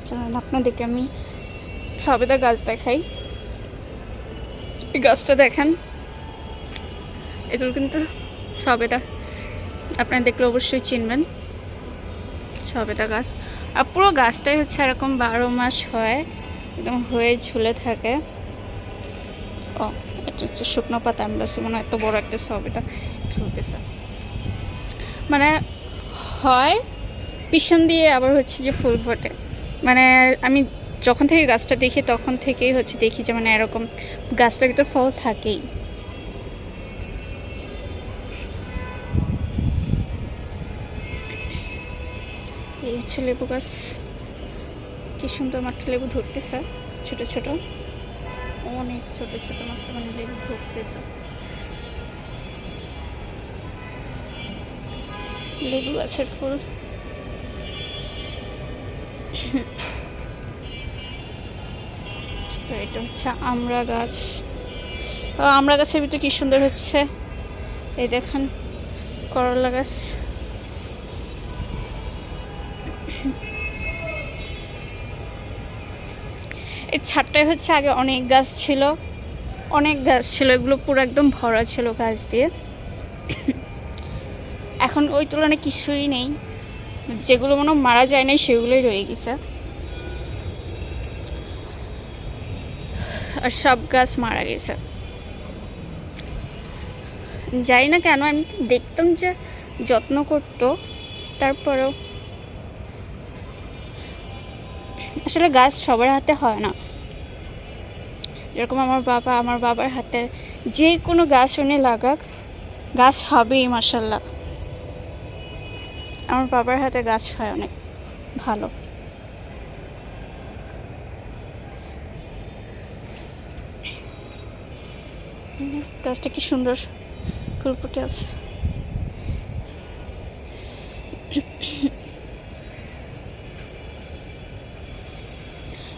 চলেন আপনাদেরকে আমি সবেদা গাছ দেখাই। এই গাছটা দেখেন, এগুলো কিন্তু সবেদা, আপনারা দেখলে অবশ্যই চিনবেন সবেদা গাছ। আর পুরো গাছটাই হচ্ছে এরকম 12 মাস হয়, একদম হয়ে ঝুলে থাকে। ও এটা হচ্ছে শুকনো পাতা আমগাছ, মনে হয় এত বড় একটা সবেদা ঝুলতেছে। মানে হয় পিছন দিয়ে, আবার হচ্ছে যে ফুল ফোটে। মানে আমি যখন থেকে গাছটা দেখি তখন থেকেই হচ্ছে দেখি যে মানে এরকম গাছটার ভিতর ফল থাকেই। এই হচ্ছে লেবু গাছ, কি সুন্দর মাত্র লেবু ধরতেছে, ছোট ছোট, অনেক ছোট ছোট মাত্র মানে লেবু ধরতেছে। লেবু গাছের ফুল। এটা হচ্ছে আমড়া গাছ। আমড়া গাছের ভিতরে কি সুন্দর হচ্ছে, এই দেখেন করলা গাছ। এই ছাদটায় হচ্ছে আগে অনেক গাছ ছিল, এগুলো পুরো একদম ভরা ছিল গাছ দিয়ে। এখন ওই তুলনায় কিছুই নেই, যেগুলো মনে মারা যায় নাই সেগুলোই রয়ে গেছে, আর সব গাছ মারা গেছে। জানি না কেন, আমি দেখতাম যে যত্ন করতো, তারপরেও আসলে গাছ সবার হাতে হয় না। যেরকম আমার বাবার হাতে যে কোনো গাছ উনি লাগাক, গাছ হবেই মাশাল্লাহ। আমার বাবার হাতে গাছ হয় অনেক ভালো। গাছটা কি সুন্দর ফুল ফুটে আছে।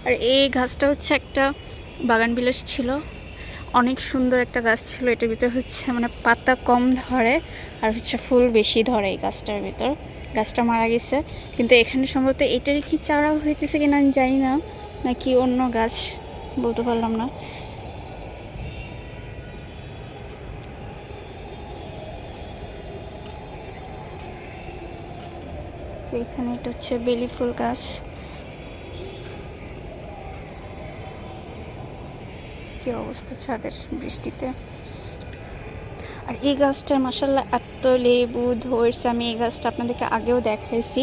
আর এই গাছটা হচ্ছে একটা বাগান বিলাস ছিল, অনেক সুন্দর একটা গাছ ছিল। এটার ভিতর হচ্ছে মানে পাতা কম ধরে আর হচ্ছে ফুল বেশি ধরে এই গাছটার ভিতর। গাছটা মারা গেছে, কিন্তু এখানে সম্ভবত এটারই কি চারা হইতেছে কিনা আমি জানি না, নাকি অন্য গাছ বলতে পারলাম না। তো এখানে এটা হচ্ছে বেলি ফুল গাছ। কি অবস্থা ছাদের বৃষ্টিতে। আর এই গাছটার মাশাআল্লাহ এত লেবু ধরছে, আমি এই গাছটা আপনাদেরকে আগেও দেখাইছি।